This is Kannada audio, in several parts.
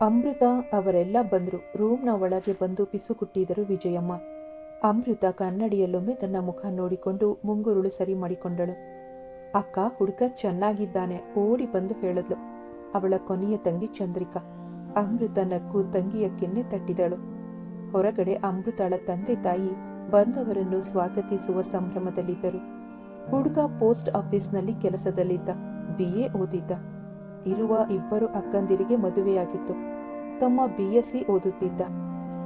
ಅಮೃತ ಅವರೆಲ್ಲ ಬಂದರು. ರೂಮ್ನ ಒಳಗೆ ಬಂದು ಪಿಸುಕುಟ್ಟಿದರು ವಿಜಯಮ್ಮ. ಅಮೃತ ಕನ್ನಡಿಯಲ್ಲೊಮ್ಮೆ ತನ್ನ ಮುಖ ನೋಡಿಕೊಂಡು ಮುಂಗುರುಳು ಸರಿ ಮಾಡಿಕೊಂಡಳು. ಅಕ್ಕ, ಹುಡುಗ ಚೆನ್ನಾಗಿದ್ದಾನೆ, ಓಡಿ ಬಂದು ಹೇಳಿದ್ಲು ಅವಳ ಕೊನೆಯ ತಂಗಿ ಚಂದ್ರಿಕಾ. ಅಮೃತ ನಕ್ಕು ತಂಗಿಯ ಕೆನ್ನೆ ತಟ್ಟಿದಳು. ಹೊರಗಡೆ ಅಮೃತಳ ತಂದೆ ತಾಯಿ ಬಂದವರನ್ನು ಸ್ವಾಗತಿಸುವ ಸಂಭ್ರಮದಲ್ಲಿದ್ದರು. ಹುಡುಗ ಪೋಸ್ಟ್ ಆಫೀಸ್ನಲ್ಲಿ ಕೆಲಸದಲ್ಲಿದ್ದ, BA ಓದಿದ್ದ. ಇರುವ ಇಬ್ಬರು ಅಕ್ಕಂದಿರಿಗೆ ಮದುವೆಯಾಗಿತ್ತು. ತಮ್ಮ BSc ಓದುತ್ತಿದ್ದ.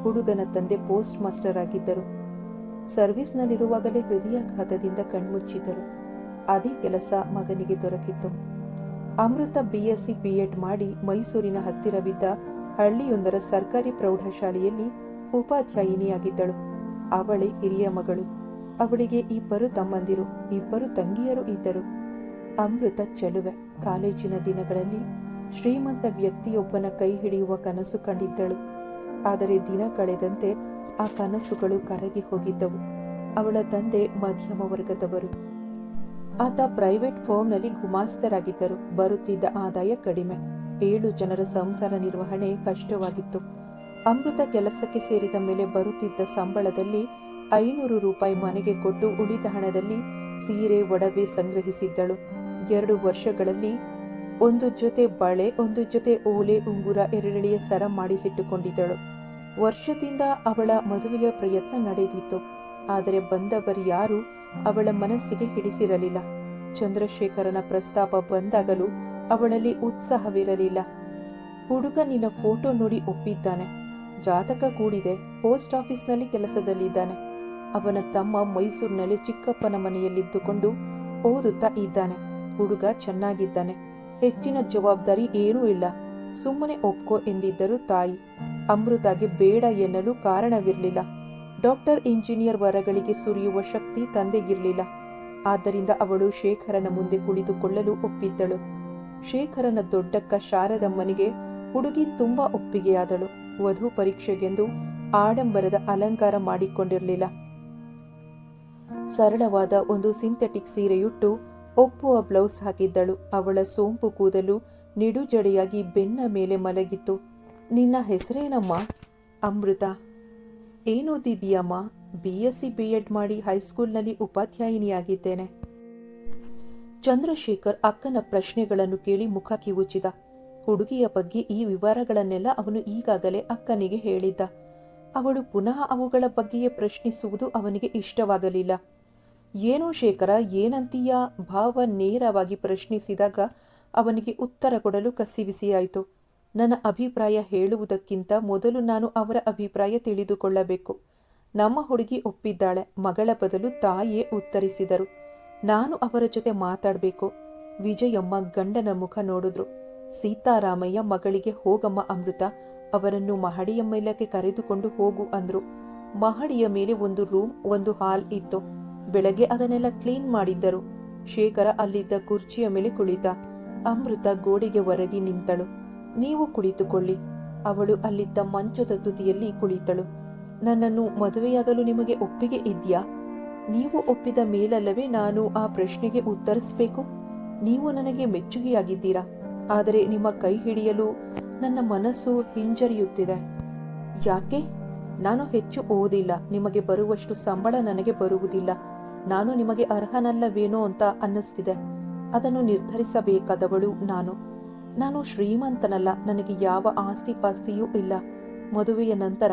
ಹುಡುಗನ ತಂದೆ ಪೋಸ್ಟ್ ಮಾಸ್ಟರ್ ಆಗಿದ್ದರು. ಸರ್ವಿಸ್ನಲ್ಲಿರುವಾಗಲೇ ಹೃದಯಾಘಾತದಿಂದ ಕಣ್ಮುಚ್ಚಿದ್ದರು. ಅದೇ ಕೆಲಸ ಮಗನಿಗೆ ದೊರಕಿತ್ತು. ಅಮೃತ BSc B.Ed ಮಾಡಿ ಮೈಸೂರಿನ ಹತ್ತಿರವಿದ್ದ ಹಳ್ಳಿಯೊಂದರ ಸರ್ಕಾರಿ ಪ್ರೌಢಶಾಲೆಯಲ್ಲಿ ಉಪಾಧ್ಯಾಯಿನಿಯಾಗಿದ್ದಳು. ಅವಳೇ ಹಿರಿಯ ಮಗಳು. ಅವಳಿಗೆ ಇಬ್ಬರು ತಮ್ಮಂದಿರು, ಇಬ್ಬರು ತಂಗಿಯರು ಇದ್ದರು. ಅಮೃತ ಚೆಲುವೆ. ಕಾಲೇಜಿನ ದಿನಗಳಲ್ಲಿ ಶ್ರೀಮಂತ ವ್ಯಕ್ತಿಯೊಬ್ಬನ ಕೈ ಹಿಡಿಯುವ ಕನಸು ಕಂಡಿದ್ದಳು. ಆದರೆ ದಿನ ಕಳೆದಂತೆ ಆ ಕನಸುಗಳು ಕರಗಿ ಹೋಗಿದ್ದವು. ಅವಳ ತಂದೆ ಮಧ್ಯಮ ವರ್ಗದವರು. ಆತ ಪ್ರೈವೇಟ್ ಫರ್ಮ್ನಲ್ಲಿ ಗುಮಾಸ್ತರಾಗಿದ್ದರು. ಬರುತ್ತಿದ್ದ ಆದಾಯ ಕಡಿಮೆ. 7 ಜನರ ಸಂಸಾರ ನಿರ್ವಹಣೆ ಕಷ್ಟವಾಗಿತ್ತು. ಅಮೃತ ಕೆಲಸಕ್ಕೆ ಸೇರಿದ ಮೇಲೆ ಬರುತ್ತಿದ್ದ ಸಂಬಳದಲ್ಲಿ 500 ರೂಪಾಯಿ ಮನೆಗೆ ಕೊಟ್ಟು ಉಳಿದ ಹಣದಲ್ಲಿ ಸೀರೆ, ಒಡವೆ ಸಂಗ್ರಹಿಸಿದ್ದಳು. 2 ವರ್ಷಗಳಲ್ಲಿ 1 ಜೊತೆ ಬಳೆ, 1 ಜೊತೆ ಓಲೆ, ಉಂಗುರ, 2 ಎಳೆಯ ಸರ ಮಾಡಿಸಿಟ್ಟುಕೊಂಡಿದ್ದಳು. ವರ್ಷದಿಂದ ಅವಳ ಮದುವೆಯ ಪ್ರಯತ್ನ ನಡೆದಿತ್ತು. ಆದರೆ ಬಂದವರ್ಯಾರೂ ಅವಳ ಮನಸ್ಸಿಗೆ ಹಿಡಿಸಿರಲಿಲ್ಲ. ಚಂದ್ರಶೇಖರನ ಪ್ರಸ್ತಾಪ ಬಂದಾಗಲೂ ಅವಳಲ್ಲಿ ಉತ್ಸಾಹವಿರಲಿಲ್ಲ. ಹುಡುಗ ನಿನ್ನ ಫೋಟೋ ನೋಡಿ ಒಪ್ಪಿದ್ದಾನೆ, ಜಾತಕ ಕೂಡಿದೆ, ಪೋಸ್ಟ್ ಆಫೀಸ್ನಲ್ಲಿ ಕೆಲಸದಲ್ಲಿದ್ದಾನೆ. ಅವನ ತಮ್ಮ ಮೈಸೂರಿನಲ್ಲಿ ಚಿಕ್ಕಪ್ಪನ ಮನೆಯಲ್ಲಿದ್ದುಕೊಂಡು ಓದುತ್ತಾ ಇದ್ದಾನೆ. ಹುಡುಗ ಚೆನ್ನಾಗಿದ್ದಾನೆ, ಹೆಚ್ಚಿನ ಜವಾಬ್ದಾರಿ ಏನೂ ಇಲ್ಲ, ಸುಮ್ಮನೆ ಒಪ್ಕೋ ಎಂದಿದ್ದರು ತಾಯಿ. ಅಮೃತಾಗೆ ಬೇಡ ಎನ್ನಲು ಕಾರಣವಿರಲಿಲ್ಲ. ಡಾಕ್ಟರ್, ಇಂಜಿನಿಯರ್ ವರಗಳಿಗೆ ಸುರಿಯುವ ಶಕ್ತಿ ತಂದೆಗಿರಲಿಲ್ಲ. ಆದ್ದರಿಂದ ಅವಳು ಶೇಖರನ ಮುಂದೆ ಕುಳಿತುಕೊಳ್ಳಲು ಒಪ್ಪಿದ್ದಳು. ಶೇಖರನ ದೊಡ್ಡಕ್ಕ ಶಾರದಮ್ಮನಿಗೆ ಹುಡುಗಿ ತುಂಬಾ ಒಪ್ಪಿಗೆಯಾದಳು. ವಧು ಪರೀಕ್ಷೆಗೆಂದು ಆಡಂಬರದ ಅಲಂಕಾರ ಮಾಡಿಕೊಂಡಿರಲಿಲ್ಲ. ಸರಳವಾದ ಒಂದು ಸಿಂಥೆಟಿಕ್ ಸೀರೆಯುಟ್ಟು ಒಪ್ಪುವ ಬ್ಲೌಸ್ ಹಾಕಿದ್ದಳು. ಅವಳ ಸೋಂಪು ಕೂದಲು ನಿಡುಜಡೆಯಾಗಿ ಬೆನ್ನ ಮೇಲೆ ಮಲಗಿತ್ತು. ನಿನ್ನ ಹೆಸರೇನಮ್ಮ? ಅಮೃತ. ಏನೋದಿದೀಯಮ್ಮ? BSc B.Ed ಮಾಡಿ ಹೈಸ್ಕೂಲ್ನಲ್ಲಿ ಉಪಾಧ್ಯಾಯಿನಿಯಾಗಿದ್ದೇನೆ. ಚಂದ್ರಶೇಖರ್ ಅಕ್ಕನ ಪ್ರಶ್ನೆಗಳನ್ನು ಕೇಳಿ ಮುಖ ಕಿವುಚಿದ. ಹುಡುಗಿಯ ಬಗ್ಗೆ ಈ ವಿವರಗಳನ್ನೆಲ್ಲ ಅವನು ಈಗಾಗಲೇ ಅಕ್ಕನಿಗೆ ಹೇಳಿದ್ದ. ಅವಳು ಪುನಃ ಅವುಗಳ ಬಗ್ಗೆಯೇ ಪ್ರಶ್ನಿಸುವುದು ಅವನಿಗೆ ಇಷ್ಟವಾಗಲಿಲ್ಲ. ಏನೋ ಶೇಖರ, ಏನಂತೀಯ? ಭಾವ ನೇರವಾಗಿ ಪ್ರಶ್ನಿಸಿದಾಗ ಅವನಿಗೆ ಉತ್ತರ ಕೊಡಲು ಕಸಿವಿಸಿಯಾಯಿತು. ನನ್ನ ಅಭಿಪ್ರಾಯ ಹೇಳುವುದಕ್ಕಿಂತ ಮೊದಲು ನಾನು ಅವರ ಅಭಿಪ್ರಾಯ ತಿಳಿದುಕೊಳ್ಳಬೇಕು. ನಮ್ಮ ಹುಡುಗಿ ಒಪ್ಪಿದ್ದಾಳೆ. ಮಗಳ ಬದಲು ತಾಯಿಯೇ ಉತ್ತರಿಸಿದರು. ನಾನು ಅವರ ಜೊತೆ ಮಾತಾಡಬೇಕು. ವಿಜಯಮ್ಮ ಗಂಡನ ಮುಖ ನೋಡಿದ್ರು. ಸೀತಾರಾಮಯ್ಯ ಮಗಳಿಗೆ ಹೋಗಮ್ಮ ಅಮೃತ, ಅವರನ್ನು ಮಹಡಿಯ ಮೇಲಕ್ಕೆ ಕರೆದುಕೊಂಡು ಹೋಗು ಅಂದ್ರು. ಮಹಡಿಯ ಮೇಲೆ ಒಂದು ರೂಮ್, ಒಂದು ಹಾಲ್ ಇತ್ತು. ಬೆಳಗ್ಗೆ ಅದನ್ನೆಲ್ಲ ಕ್ಲೀನ್ ಮಾಡಿದ್ದರು. ಶೇಖರ ಅಲ್ಲಿದ್ದ ಕುರ್ಚಿಯ ಮೇಲೆ ಕುಳಿತ. ಅಮೃತ ಗೋಡೆಗೆ ಹೊರಗಿ ನಿಂತಳು. ನೀವು ಕುಳಿತುಕೊಳ್ಳಿ. ಅವಳು ಅಲ್ಲಿದ್ದ ಮಂಚದ ತುದಿಯಲ್ಲಿ ಕುಳಿತಳು. ನನ್ನನ್ನು ಮದುವೆಯಾಗಲು ನಿಮಗೆ ಒಪ್ಪಿಗೆ ಇದೆಯಾ? ನೀವು ಒಪ್ಪಿದ ಮೇಲಲ್ಲವೇ ನಾನು ಆ ಪ್ರಶ್ನೆಗೆ ಉತ್ತರಿಸಬೇಕು. ನೀವು ನನಗೆ ಮೆಚ್ಚುಗೆಯಾಗಿದ್ದೀರಾ. ಆದರೆ ನಿಮ್ಮ ಕೈ ಹಿಡಿಯಲು ನನ್ನ ಮನಸ್ಸು ಹಿಂಜರಿಯುತ್ತಿದೆ. ಯಾಕೆ? ನಾನು ಹೆಚ್ಚು ಓದಿಲ್ಲ. ನಿಮಗೆ ಬರುವಷ್ಟು ಸಂಬಳ ನನಗೆ ಬರುವುದಿಲ್ಲ. ನಾನು ನಿಮಗೆ ಅರ್ಹನಲ್ಲವೇನೋ ಅಂತ ಅನ್ನಿಸ್ತಿದೆ. ಅದನ್ನು ನಿರ್ಧರಿಸಬೇಕಾದವಳು ನಾನು ಶ್ರೀಮಂತನಲ್ಲ. ನನಗೆ ಯಾವ ಆಸ್ತಿ ಪಾಸ್ತಿಯೂ ಇಲ್ಲ. ಮದುವೆಯ ನಂತರ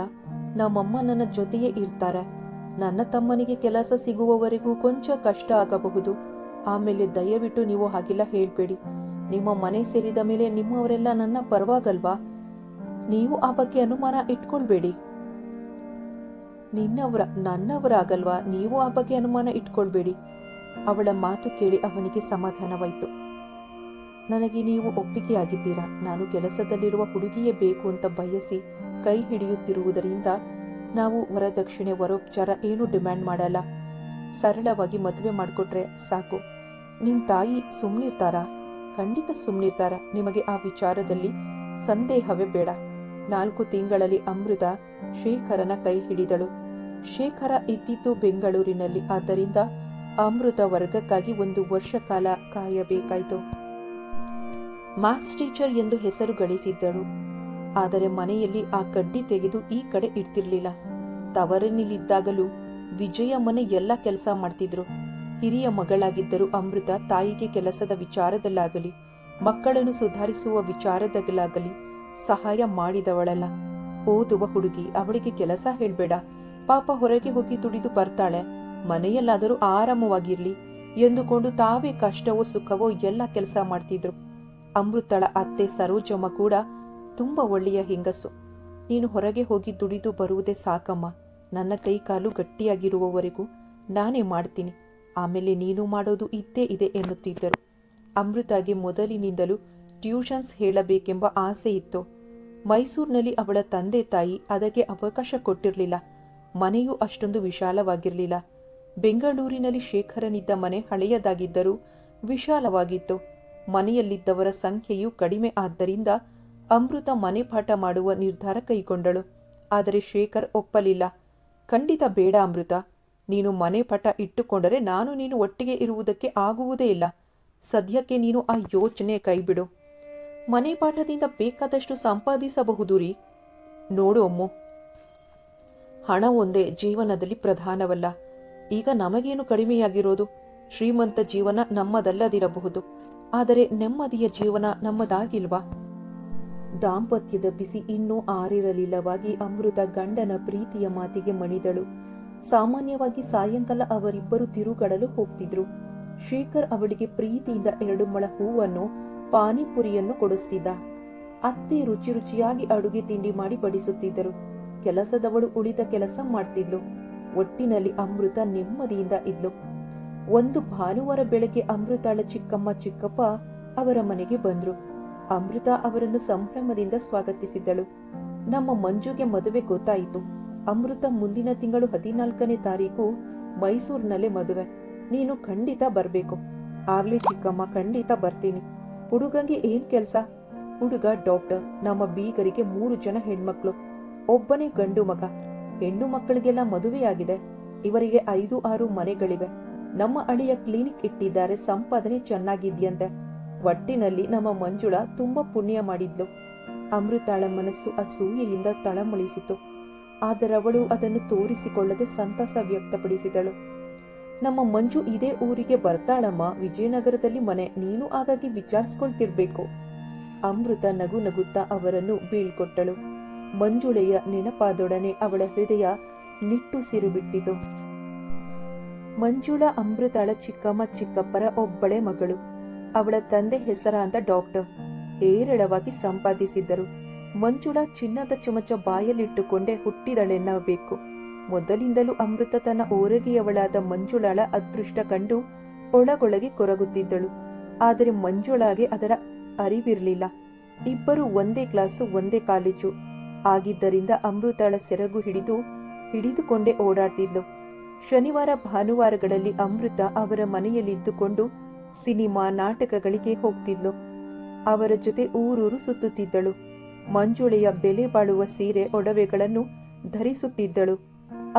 ನಮ್ಮಮ್ಮ ನನ್ನ ಜೊತೆಯೇ ಇರ್ತಾರೆ. ನನ್ನ ತಮ್ಮನಿಗೆ ಕೆಲಸ ಸಿಗುವವರೆಗೂ ಕೊಂಚ ಕಷ್ಟ ಆಗಬಹುದು. ಆಮೇಲೆ ದಯವಿಟ್ಟು ನೀವು ಹಾಗೆಲ್ಲ ಹೇಳ್ಬೇಡಿ. ನಿಮ್ಮ ಮನೆ ಸೇರಿದ ಮೇಲೆ ನಿಮ್ಮವರೆಲ್ಲ ನನ್ನ ಪರವಾಗಲ್ವಾ? ನೀವು ಆ ಬಗ್ಗೆ ಅನುಮಾನ ಇಟ್ಕೊಳ್ಬೇಡಿ. ನನ್ನವರಾಗಲ್ವಾ? ನೀವು ಆ ಬಗ್ಗೆ ಅನುಮಾನ ಇಟ್ಕೊಳ್ಬೇಡಿ. ಅವಳ ಮಾತು ಕೇಳಿ ಅವನಿಗೆ ಸಮಾಧಾನವಾಯಿತು. ನನಗೆ ನೀವು ಒಪ್ಪಿಗೆಯಾಗಿದ್ದೀರಾ. ನಾನು ಕೆಲಸದಲ್ಲಿರುವ ಹುಡುಗಿಯೇ ಬೇಕು ಅಂತ ಬಯಸಿ ಕೈ ಹಿಡಿಯುತ್ತಿರುವುದರಿಂದ ನಾವು ವರದಕ್ಷಿಣೆ, ವರೋಪಚಾರ ಏನೂ ಡಿಮ್ಯಾಂಡ್ ಮಾಡಲ್ಲ. ಸರಳವಾಗಿ ಮದುವೆ ಮಾಡಿಕೊಟ್ರೆ ಸಾಕು. ನಿಮ್ಮ ತಾಯಿ ಸುಮ್ಮನಿರ್ತಾರಾ? ಖಂಡಿತ ಸುಮ್ಮನಿರ್ತಾರೆ. ನಿಮಗೆ ಆ ವಿಚಾರದಲ್ಲಿ ಸಂದೇಹವೇ ಬೇಡ. 4 ತಿಂಗಳಲ್ಲಿ ಅಮೃತ ಶೇಖರನ ಕೈ ಹಿಡಿದಳು. ಶೇಖರ ಇದ್ದಿದ್ದು ಬೆಂಗಳೂರಿನಲ್ಲಿ. ಆದ್ದರಿಂದ ಅಮೃತ ವರ್ಗಕ್ಕಾಗಿ 1 ವರ್ಷ ಕಾಲ ಕಾಯಬೇಕಾಯಿತು. ಮ್ಯಾಥ್ಸ್ ಟೀಚರ್ ಎಂದು ಹೆಸರು ಗಳಿಸಿದ್ದಳು. ಆದರೆ ಮನೆಯಲ್ಲಿ ಆ ಕಡ್ಡಿ ತೆಗೆದು ಈ ಕಡೆ ಇಡ್ತಿರ್ಲಿಲ್ಲ. ತವರಿನಲ್ಲಿದ್ದಾಗಲೂ ವಿಜಯ ಮನೆ ಎಲ್ಲ ಕೆಲಸ ಮಾಡ್ತಿದ್ರು. ಹಿರಿಯ ಮಗಳಾಗಿದ್ದರೂ ಅಮೃತ ತಾಯಿಗೆ ಕೆಲಸದ ವಿಚಾರದಲ್ಲಾಗಲಿ ಮಕ್ಕಳನ್ನು ಸುಧಾರಿಸುವ ವಿಚಾರದಲ್ಲಾಗಲಿ ಸಹಾಯ ಮಾಡಿದವಳಲ್ಲ. ಓದುವ ಹುಡುಗಿ, ಅವಳಿಗೆ ಕೆಲಸ ಹೇಳ್ಬೇಡ, ಪಾಪ ಹೊರಗೆ ಹೋಗಿ ದುಡಿದು ಬರ್ತಾಳೆ, ಮನೆಯಲ್ಲಾದರೂ ಆರಾಮವಾಗಿರ್ಲಿ ಎಂದುಕೊಂಡು ತಾವೇ ಕಷ್ಟವೋ ಸುಖವೋ ಎಲ್ಲ ಕೆಲಸ ಮಾಡ್ತಿದ್ರು. ಅಮೃತಳ ಅತ್ತೆ ಸರೋಜಮ್ಮ ಕೂಡ ತುಂಬ ಒಳ್ಳೆಯ ಹೆಂಗಸು. ನೀನು ಹೊರಗೆ ಹೋಗಿ ದುಡಿದು ಬರುವುದೇ ಸಾಕಮ್ಮ, ನನ್ನ ಕೈ ಕಾಲು ಗಟ್ಟಿಯಾಗಿರುವವರೆಗೂ ನಾನೇ ಮಾಡ್ತೀನಿ, ಆಮೇಲೆ ನೀನು ಮಾಡೋದು ಇದ್ದೇ ಇದೆ ಎನ್ನುತ್ತಿದ್ದರು. ಅಮೃತಾಗೆ ಮೊದಲಿನಿಂದಲೂ ಟ್ಯೂಷನ್ಸ್ ಹೇಳಬೇಕೆಂಬ ಆಸೆ ಇತ್ತು. ಮೈಸೂರಿನಲ್ಲಿ ಅವಳ ತಂದೆ ತಾಯಿ ಅದಕ್ಕೆ ಅವಕಾಶ ಕೊಟ್ಟಿರಲಿಲ್ಲ. ಮನೆಯೂ ಅಷ್ಟೊಂದು ವಿಶಾಲವಾಗಿರಲಿಲ್ಲ. ಬೆಂಗಳೂರಿನಲ್ಲಿ ಶೇಖರನಿದ್ದ ಮನೆ ಹಳೆಯದಾಗಿದ್ದರೂ ವಿಶಾಲವಾಗಿತ್ತು. ಮನೆಯಲ್ಲಿದ್ದವರ ಸಂಖ್ಯೆಯೂ ಕಡಿಮೆ ಆದ್ದರಿಂದ ಅಮೃತ ಮನೆ ಪಾಠ ಮಾಡುವ ನಿರ್ಧಾರ ಕೈಗೊಂಡಳು. ಆದರೆ ಶೇಖರ್ ಒಪ್ಪಲಿಲ್ಲ. ಖಂಡಿತ ಬೇಡ ಅಮೃತ, ನೀನು ಮನೆ ಪಾಠ ಇಟ್ಟುಕೊಂಡರೆ ನಾನು ನೀನು ಒಟ್ಟಿಗೆ ಇರುವುದಕ್ಕೆ ಆಗುವುದೇ ಇಲ್ಲ. ಸದ್ಯಕ್ಕೆ ನೀನು ಆ ಯೋಚನೆ ಕೈಬಿಡು. ಮನೆ ಪಾಠದಿಂದ ಬೇಕಾದಷ್ಟು ಸಂಪಾದಿಸಬಹುದು ರೀ. ನೋಡು ಅಮ್ಮು, ಹಣ ಒಂದೇ ಜೀವನದಲ್ಲಿ ಪ್ರಧಾನವಲ್ಲ. ಈಗ ನಮಗೇನು ಕಡಿಮೆಯಾಗಿರೋದು? ಶ್ರೀಮಂತ ಜೀವನ ನಮ್ಮದಲ್ಲದಿರಬಹುದು, ಆದರೆ ನೆಮ್ಮದಿಯ ಜೀವನ ನಮ್ಮದಾಗಿಲ್ವಾ? ದಾಂಪತ್ಯದ ಬಿಸಿ ಇನ್ನೂ ಆರಿರಲಿಲ್ಲವಾಗಿ ಅಮೃತ ಗಂಡನ ಪ್ರೀತಿಯ ಮಾತಿಗೆ ಮಣಿದಳು. ಸಾಮಾನ್ಯವಾಗಿ ಸಾಯಂಕಾಲ ಅವರಿಬ್ಬರು ತಿರುಗಾಡಲು ಹೋಗ್ತಿದ್ರು. ಶೇಖರ್ ಅವಳಿಗೆ ಪ್ರೀತಿಯಿಂದ 2 ಮೊಳ ಹೂವನ್ನು, ಪಾನಿಪುರಿಯನ್ನು ಕೊಡಿಸ್ತಿದ್ದ. ಅತ್ತೆ ರುಚಿ ರುಚಿಯಾಗಿ ಅಡುಗೆ ತಿಂಡಿ ಮಾಡಿ ಬಡಿಸುತ್ತಿದ್ದರು. ಕೆಲಸದವಳು ಉಳಿದ ಕೆಲಸ ಮಾಡ್ತಿದ್ಲು. ಒಟ್ಟಿನಲ್ಲಿ ಅಮೃತ ನೆಮ್ಮದಿಯಿಂದ ಇದ್ಲು. ಒಂದು ಭಾನುವಾರ ಬೆಳಗ್ಗೆ ಅಮೃತಾಳ ಚಿಕ್ಕಮ್ಮ ಚಿಕ್ಕಪ್ಪ ಅವರ ಮನೆಗೆ ಬಂದ್ರು. ಅಮೃತ ಅವರನ್ನು ಸಂಭ್ರಮದಿಂದ ಸ್ವಾಗತಿಸಿದಳು. ನಮ್ಮ ಮಂಜುಗೆ ಮದುವೆ ಗೊತ್ತಾಯಿತು. ಅಮೃತ ಮುಂದಿನ ತಿಂಗಳು 14ನೇ ತಾರೀಕು ಮೈಸೂರಿನಲ್ಲೇ ಮದುವೆ. ನೀನು ಖಂಡಿತ ಬರಬೇಕು. ಆಗ್ಲಿ ಚಿಕ್ಕಮ್ಮ, ಖಂಡಿತ ಬರ್ತೀನಿ. ಹುಡುಗಂಗೆ ಏನ್ ಕೆಲಸ? ಹುಡುಗ ಡಾಕ್ಟರ್. ನಮ್ಮ ಬೀಗರಿಗೆ 3 ಜನ ಹೆಣ್ಮಕ್ಳು, ಒಬ್ಬನೇ ಗಂಡು ಮಗ. ಹೆಣ್ಣು ಮಕ್ಕಳಿಗೆಲ್ಲ ಮದುವೆಯಾಗಿದೆ. ಇವರಿಗೆ 5-6 ಮನೆಗಳಿವೆ. ನಮ್ಮ ಅಳಿಯ ಕ್ಲಿನಿಕ್ ಇಟ್ಟಿದ್ದಾರೆ. ಸಂಪಾದನೆ ಚೆನ್ನಾಗಿದ್ಯಂತೆ. ಒಟ್ಟಿನಲ್ಲಿ ನಮ್ಮ ಮಂಜುಳಾ ತುಂಬಾ ಪುಣ್ಯ ಮಾಡಿದ್ಲು. ಅಮೃತಾಳ ಮನಸ್ಸು ಅಸೂಯೆಯಿಂದ ತಳಮಳಿಸಿತು. ಆದರವಳು ಅದನ್ನು ತೋರಿಸಿಕೊಳ್ಳದೆ ಸಂತಸ ವ್ಯಕ್ತಪಡಿಸಿದಳು. ನಮ್ಮ ಮಂಜು ಇದೇ ಊರಿಗೆ ಬರ್ತಾಳಮ್ಮ, ವಿಜಯನಗರದಲ್ಲಿ ಮನೆ. ನೀನು ಆಗಾಗ್ಗೆ ವಿಚಾರಿಸ್ಕೊಳ್ತಿರ್ಬೇಕು. ಅಮೃತ ನಗು ನಗುತ್ತಾ ಅವರನ್ನು ಬೀಳ್ಕೊಟ್ಟಳು. ಮಂಜುಳೆಯ ನೆನಪಾದೊಡನೆ ಅವಳ ಹೃದಯ ನಿಟ್ಟುಸಿರು ಬಿಟ್ಟಿತು. ಮಂಜುಳಾ ಅಮೃತಾಳ ಚಿಕ್ಕಮ್ಮ ಚಿಕ್ಕಪ್ಪರ ಒಬ್ಬಳೆ ಮಗಳು. ಅವಳ ತಂದೆ ಹೆಸರಾಂತ ಡಾಕ್ಟರ್. ಹೇರಳವಾಗಿ ಸಂಪಾದಿಸಿದ್ದರು. ಮಂಜುಳಾ ಚಿನ್ನದ ಚಮಚ ಬಾಯಲ್ಲಿಟ್ಟುಕೊಂಡೇ ಹುಟ್ಟಿದಳೆನ್ನಬೇಕು. ಮೊದಲಿಂದಲೂ ಅಮೃತ ತನ್ನ ಓರಗೆಯವಳಾದ ಮಂಜುಳಾಳ ಅದೃಷ್ಟ ಕಂಡು ಒಳಗೊಳಗೆ ಕೊರಗುತ್ತಿದ್ದಳು. ಆದರೆ ಮಂಜುಳಾಗೆ ಅದರ ಅರಿವಿರಲಿಲ್ಲ. ಇಬ್ಬರು ಒಂದೇ ಕ್ಲಾಸು, ಒಂದೇ ಕಾಲೇಜು ಆಗಿದ್ದರಿಂದ ಅಮೃತಾಳ ಸೆರಗು ಹಿಡಿದುಕೊಂಡೇ ಓಡಾಡ್ತಿದ್ಲು. ಶನಿವಾರ ಭಾನುವಾರಗಳಲ್ಲಿ ಅಮೃತ ಅವರ ಮನೆಯಲ್ಲಿದ್ದುಕೊಂಡು ಸಿನಿಮಾ ನಾಟಕಗಳಿಗೆ ಹೋಗ್ತಿದ್ಲು. ಅವರ ಜೊತೆ ಊರೂರು ಸುತ್ತುತ್ತಿದ್ದಳು. ಮಂಜುಳೆಯ ಬೆಲೆ ಬಾಳುವ ಸೀರೆ ಒಡವೆಗಳನ್ನು ಧರಿಸುತ್ತಿದ್ದಳು.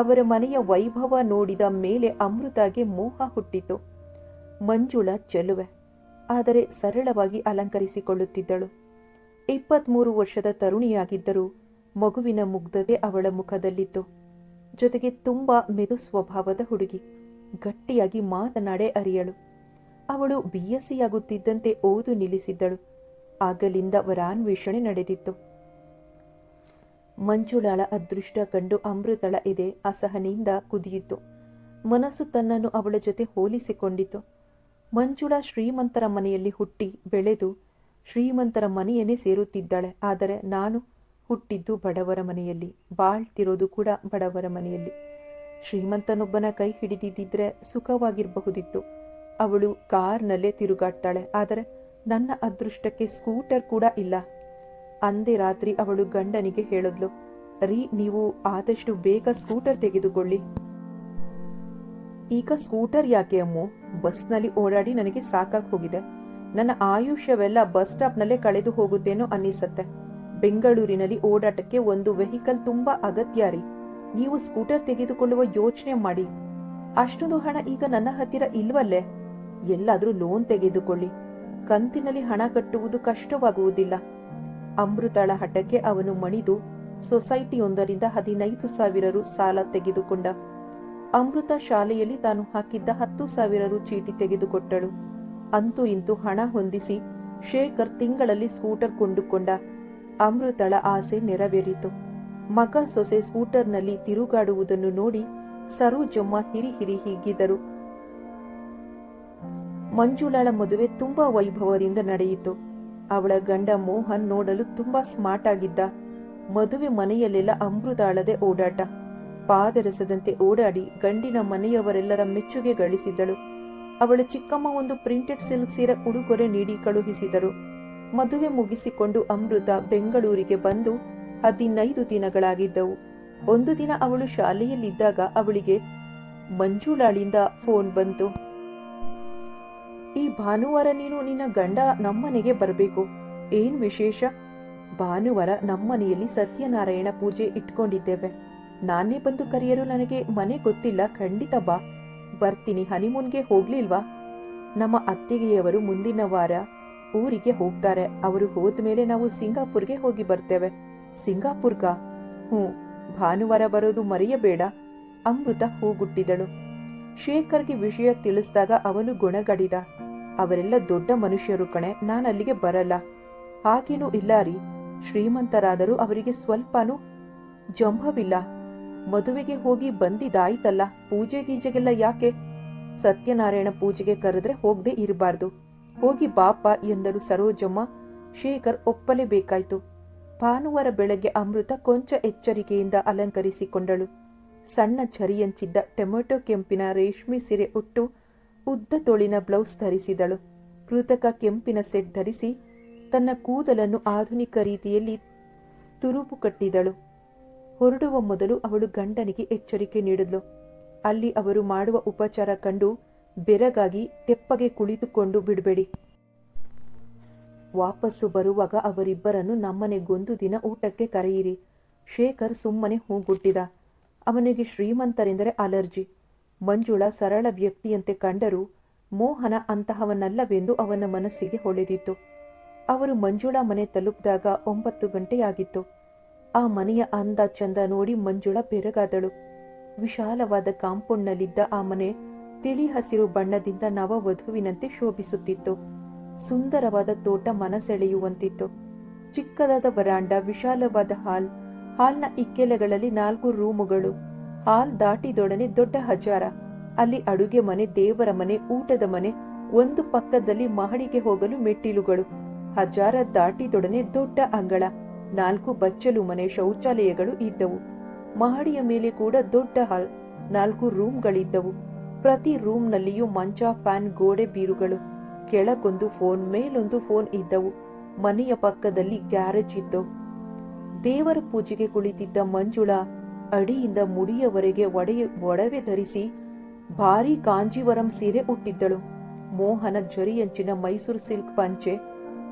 ಅವರ ಮನೆಯ ವೈಭವ ನೋಡಿದ ಮೇಲೆ ಅಮೃತಾಗೆ ಮೋಹ ಹುಟ್ಟಿತು. ಮಂಜುಳಾ ಚೆಲುವೆ, ಆದರೆ ಸರಳವಾಗಿ ಅಲಂಕರಿಸಿಕೊಳ್ಳುತ್ತಿದ್ದಳು. 23 ವರ್ಷದ ತರುಣಿಯಾಗಿದ್ದರೂ ಮಗುವಿನ ಮುಗ್ಧತೆ ಅವಳ ಮುಖದಲ್ಲಿತ್ತು. ಜೊತೆಗೆ ತುಂಬಾ ಮೆದು ಸ್ವಭಾವದ ಹುಡುಗಿ. ಗಟ್ಟಿಯಾಗಿ ಮಾತನಾಡೇ ಅರಿಯಳು. ಅವಳು BSc ಆಗುತ್ತಿದ್ದಂತೆ ಓದು ನಿಲ್ಲಿಸಿದ್ದಳು. ಆಗಲಿಂದ ವರಾನ್ವೇಷಣೆ ನಡೆದಿತ್ತು. ಮಂಜುಳಾಳ ಅದೃಷ್ಟ ಕಂಡು ಅಮೃತಳ ಎದೆ ಅಸಹನೆಯಿಂದ ಕುದಿಯಿತು. ಮನಸ್ಸು ತನ್ನನ್ನು ಅವಳ ಜೊತೆ ಹೋಲಿಸಿಕೊಂಡಿತು. ಮಂಜುಳಾ ಶ್ರೀಮಂತರ ಮನೆಯಲ್ಲಿ ಹುಟ್ಟಿ ಬೆಳೆದು ಶ್ರೀಮಂತರ ಮನೆಯನ್ನೇ ಸೇರುತ್ತಿದ್ದಾಳೆ. ಆದರೆ ನಾನು ಹುಟ್ಟಿದ್ದು ಬಡವರ ಮನೆಯಲ್ಲಿ, ಬಾಳ್ತಿರೋದು ಕೂಡ ಬಡವರ ಮನೆಯಲ್ಲಿ. ಶ್ರೀಮಂತನೊಬ್ಬನ ಕೈ ಹಿಡಿದಿದ್ದರೆ ಸುಖವಾಗಿರಬಹುದಿತ್ತು. ಅವಳು ಕಾರ್ನಲ್ಲೇ ತಿರುಗಾಡ್ತಾಳೆ. ಆದರೆ ನನ್ನ ಅದೃಷ್ಟಕ್ಕೆ ಸ್ಕೂಟರ್ ಕೂಡ ಇಲ್ಲ. ಅಂದೇ ರಾತ್ರಿ ಅವಳು ಗಂಡನಿಗೆ ಹೇಳಿದ್ಲು, ರೀ, ನೀವು ಆದಷ್ಟು ಬೇಗ ಸ್ಕೂಟರ್ ತೆಗೆದುಕೊಳ್ಳಿ. ಈಗ ಸ್ಕೂಟರ್ ಯಾಕೆ ಅಮ್ಮು? ಬಸ್ನಲ್ಲಿ ಓಡಾಡಿ ನನಗೆ ಸಾಕಾಗಿ ಹೋಗಿದೆ. ನನ್ನ ಆಯುಷ್ಯವೆಲ್ಲ ಬಸ್ ಸ್ಟಾಪ್ನಲ್ಲೇ ಕಳೆದು ಹೋಗುತ್ತೇನೋ ಅನ್ನಿಸತ್ತೆ. ಬೆಂಗಳೂರಿನಲ್ಲಿ ಓಡಾಟಕ್ಕೆ ಒಂದು ವೆಹಿಕಲ್ ತುಂಬಾ ಅಗತ್ಯ ರೀ. ನೀವು ಸ್ಕೂಟರ್ ತೆಗೆದುಕೊಳ್ಳುವ ಯೋಚನೆ ಮಾಡಿ. ಅಷ್ಟೊಂದು ಹಣ ಈಗ ನನ್ನ ಹತ್ತಿರ ಇಲ್ವಲ್ಲೇ. ಎಲ್ಲಾದ್ರೂ ಲೋನ್ ತೆಗೆದುಕೊಳ್ಳಿ. ಕಂತಿನಲ್ಲಿ ಹಣ ಕಟ್ಟುವುದು ಕಷ್ಟವಾಗುವುದಿಲ್ಲ. ಅಮೃತಳ ಹಠಕ್ಕೆ ಅವನು ಮಣಿದು ಸೊಸೈಟಿಯೊಂದರಿಂದ 15,000 ರು ಸಾಲ ತೆಗೆದುಕೊಂಡ. ಅಮೃತ ಶಾಲೆಯಲ್ಲಿ ತಾನು ಹಾಕಿದ್ದ 10,000 ರು ಚೀಟಿ ತೆಗೆದುಕೊಟ್ಟಳು. ಅಂತೂ ಇಂತೂ ಹಣ ಹೊಂದಿಸಿ ಶೇಖರ್ ತಿಂಗಳಲ್ಲಿ ಸ್ಕೂಟರ್ ಕೊಂಡುಕೊಂಡ. ಅಮೃತಳ ಆಸೆ ನೆರವೇರಿತು. ಮಗ ಸೊಸೆ ಸ್ಕೂಟರ್ನಲ್ಲಿ ತಿರುಗಾಡುವುದನ್ನು ನೋಡಿ ಸರೋಜಮ್ಮ ಹಿರಿ ಹಿಗ್ಗಿದರು. ಮಂಜುಳಳ ಮದುವೆ ತುಂಬಾ ವೈಭವದಿಂದ ನಡೆಯಿತು. ಅವಳ ಗಂಡ ಮೋಹನ್ ನೋಡಲು ತುಂಬಾ ಸ್ಮಾರ್ಟ್ ಆಗಿದ್ದ. ಮದುವೆ ಮನೆಯಲ್ಲೆಲ್ಲ ಅಮೃತಾಳದೆ ಓಡಾಟ. ಪಾದರಸದಂತೆ ಓಡಾಡಿ ಗಂಡಿನ ಮನೆಯವರೆಲ್ಲರ ಮೆಚ್ಚುಗೆ ಗಳಿಸಿದಳು. ಅವಳ ಚಿಕ್ಕಮ್ಮ ಒಂದು ಪ್ರಿಂಟೆಡ್ ಸಿಲ್ಕ್ ಸೀರೆ ಉಡುಗೊರೆ ನೀಡಿ ಕಳುಹಿಸಿದರು. ಮದುವೆ ಮುಗಿಸಿಕೊಂಡು ಅಮೃತ ಬೆಂಗಳೂರಿಗೆ ಬಂದು 15 ದಿನಗಳಾಗಿದ್ದವು. ಒಂದು ದಿನ ಅವಳು ಶಾಲೆಯಲ್ಲಿದ್ದಾಗ ಅವಳಿಗೆ ಮಂಜುಳಾಳಿಂದ ಫೋನ್ ಬಂತು. ಈ ಭಾನುವಾರ ನೀನು ನಿನ್ನ ಗಂಡ ನಮ್ಮನೆಗೆ ಬರಬೇಕು. ಏನ್ ವಿಶೇಷ? ಭಾನುವಾರ ನಮ್ಮನೆಯಲ್ಲಿ ಸತ್ಯನಾರಾಯಣ ಪೂಜೆ ಇಟ್ಕೊಂಡಿದ್ದೇವೆ. ನಾನೇ ಬಂದು ಕರೆಯಲು ನನಗೆ ಮನೆ ಗೊತ್ತಿಲ್ಲ. ಖಂಡಿತ ಬಾ. ಬರ್ತೀನಿ. ಹನಿಮೂನ್ಗೆ ಹೋಗ್ಲಿಲ್ವಾ? ನಮ್ಮ ಅತ್ತಿಗೆಯವರು ಮುಂದಿನ ವಾರ ಊರಿಗೆ ಹೋಗ್ತಾರೆ. ಅವರು ಹೋದ್ಮೇಲೆ ನಾವು ಸಿಂಗಾಪುರ್ಗೆ ಹೋಗಿ ಬರ್ತೇವೆ. ಸಿಂಗಾಪುರ್ಗ? ಭಾನುವಾರ ಬರೋದು ಮರೆಯಬೇಡ. ಅಮೃತ ಹೂಗುಟ್ಟಿದಳು. ಶೇಖರ್ಗೆ ವಿಷಯ ತಿಳಿಸಿದಾಗ ಅವನು ಗುಣಗಡಿದ. ಅವರೆಲ್ಲ ದೊಡ್ಡ ಮನುಷ್ಯರು ಕಣೆ, ನಾನಲ್ಲಿಗೆ ಬರಲ್ಲ. ಹಾಗೇನೂ ಇಲ್ಲ ರೀ. ಶ್ರೀಮಂತರಾದರೂ ಅವರಿಗೆ ಸ್ವಲ್ಪನೂ ಜಂಭವಿಲ್ಲ. ಮದುವೆಗೆ ಹೋಗಿ ಬಂದಿದ್ದಾಯ್ತಲ್ಲ, ಪೂಜೆ ಗೀಜೆಗೆಲ್ಲ ಯಾಕೆ? ಸತ್ಯನಾರಾಯಣ ಪೂಜೆಗೆ ಕರೆದ್ರೆ ಹೋಗದೆ ಇರಬಾರ್ದು. ಹೋಗಿ ಬಾಪ ಎಂದಳು ಸರೋಜಮ್ಮ. ಶೇಖರ್ ಒಪ್ಪಲೇಬೇಕಾಯ್ತು. ಭಾನುವಾರ ಬೆಳಗ್ಗೆ ಅಮೃತ ಕೊಂಚ ಎಚ್ಚರಿಕೆಯಿಂದ ಅಲಂಕರಿಸಿಕೊಂಡಳು. ಸಣ್ಣ ಝರಿಯಂಚಿದ್ದ ಟೊಮೆಟೊ ಕೆಂಪಿನ ರೇಷ್ಮೆ ಸೀರೆ ಉಟ್ಟು ಉದ್ದ ತೋಳಿನ ಬ್ಲೌಸ್ ಧರಿಸಿದಳು. ಕೃತಕ ಕೆಂಪಿನ ಸೆಟ್ ಧರಿಸಿ ತನ್ನ ಕೂದಲನ್ನು ಆಧುನಿಕ ರೀತಿಯಲ್ಲಿ ತುರುಬು ಕಟ್ಟಿದಳು. ಹೊರಡುವ ಮೊದಲು ಅವಳು ಗಂಡನಿಗೆ ಎಚ್ಚರಿಕೆ ನೀಡಿದ್ಲು. ಅಲ್ಲಿ ಅವರು ಮಾಡುವ ಉಪಚಾರ ಕಂಡು ಬೆರಗಾಗಿ ತೆಪ್ಪಗೆ ಕುಳಿತುಕೊಂಡು ಬಿಡಬೇಡಿ. ವಾಪಸ್ಸು ಬರುವಾಗ ಅವರಿಬ್ಬರನ್ನು ನಮ್ಮನೆಗೊಂದು ದಿನ ಊಟಕ್ಕೆ ಕರೆಯಿರಿ. ಶೇಖರ್ ಸುಮ್ಮನೆ ಹೂಗುಟ್ಟಿದ. ಅವನಿಗೆ ಶ್ರೀಮಂತರೆಂದರೆ ಅಲರ್ಜಿ. ಮಂಜುಳ ಸರಳ ವ್ಯಕ್ತಿಯಂತೆ ಕಂಡರೂ ಮೋಹನ ಅಂತಹವನಲ್ಲವೆಂದು ಅವನ ಮನಸ್ಸಿಗೆ ಹೊಳೆದಿತ್ತು. ಅವರು ಮಂಜುಳಾ ಮನೆ ತಲುಪಿದಾಗ 9 ಗಂಟೆಯಾಗಿತ್ತು. ಆ ಮನೆಯ ಅಂದ ಚಂದ ನೋಡಿ ಮಂಜುಳ ಬೆರಗಾದಳು. ವಿಶಾಲವಾದ ಕಾಂಪೌಂಡ್ನಲ್ಲಿದ್ದ ಆ ಮನೆ ತಿಳಿ ಹಸಿರು ಬಣ್ಣದಿಂದ ನವವಧುವಿನಂತೆ ಶೋಭಿಸುತ್ತಿತ್ತು. ಸುಂದರವಾದ ತೋಟ ಮನಸೆಳೆಯುವಂತಿತ್ತು. ಚಿಕ್ಕದಾದ ವರಾಂಡ, ವಿಶಾಲವಾದ ಹಾಲ್ನ ಇಕ್ಕೆಲೆಗಳಲ್ಲಿ 4 ರೂಮುಗಳು. ಹಾಲ್ ದಾಟಿದೊಡನೆ ದೊಡ್ಡ ಹಜಾರ. ಅಲ್ಲಿ ಅಡುಗೆ ಮನೆ, ದೇವರ ಮನೆ, ಊಟದ ಮನೆ, ಒಂದು ಪಕ್ಕದಲ್ಲಿ ಮಹಡಿಗೆ ಹೋಗಲು ಮೆಟ್ಟಿಲುಗಳು. ಹಜಾರ ದಾಟಿದೊಡನೆ ದೊಡ್ಡ ಅಂಗಳ, 4 ಬಚ್ಚಲು ಮನೆ, ಶೌಚಾಲಯಗಳು ಇದ್ದವು. ಮಹಡಿಯ ಮೇಲೆ ಕೂಡ ದೊಡ್ಡ ಹಾಲ್, 4 ರೂಮ್ಗಳಿದ್ದವು. ಪ್ರತಿ ರೂಮ್ನಲ್ಲಿಯೂ ಮಂಚ, ಫ್ಯಾನ್, ಗೋಡೆ ಬೀರುಗಳು. ಕೆಳಗೊಂದು ಫೋನ್, ಮೇಲೊಂದು ಫೋನ್ ಇದ್ದವು. ಮನೆಯ ಪಕ್ಕದಲ್ಲಿ ಗ್ಯಾರೇಜ್ ಇತ್ತು. ದೇವರ ಪೂಜೆಗೆ ಕುಳಿತಿದ್ದ ಮಂಜುಳಾ ಅಡಿಯಿಂದ ಮುಡಿಯವರೆಗೆ ಒಡವೆ ಧರಿಸಿ ಭಾರೀ ಕಾಂಜೀವರಂ ಸೀರೆ ಉಟ್ಟಿದ್ದಳು. ಮೋಹನ ಜರಿಯಂಚಿನ ಮೈಸೂರು ಸಿಲ್ಕ್ ಪಂಚೆ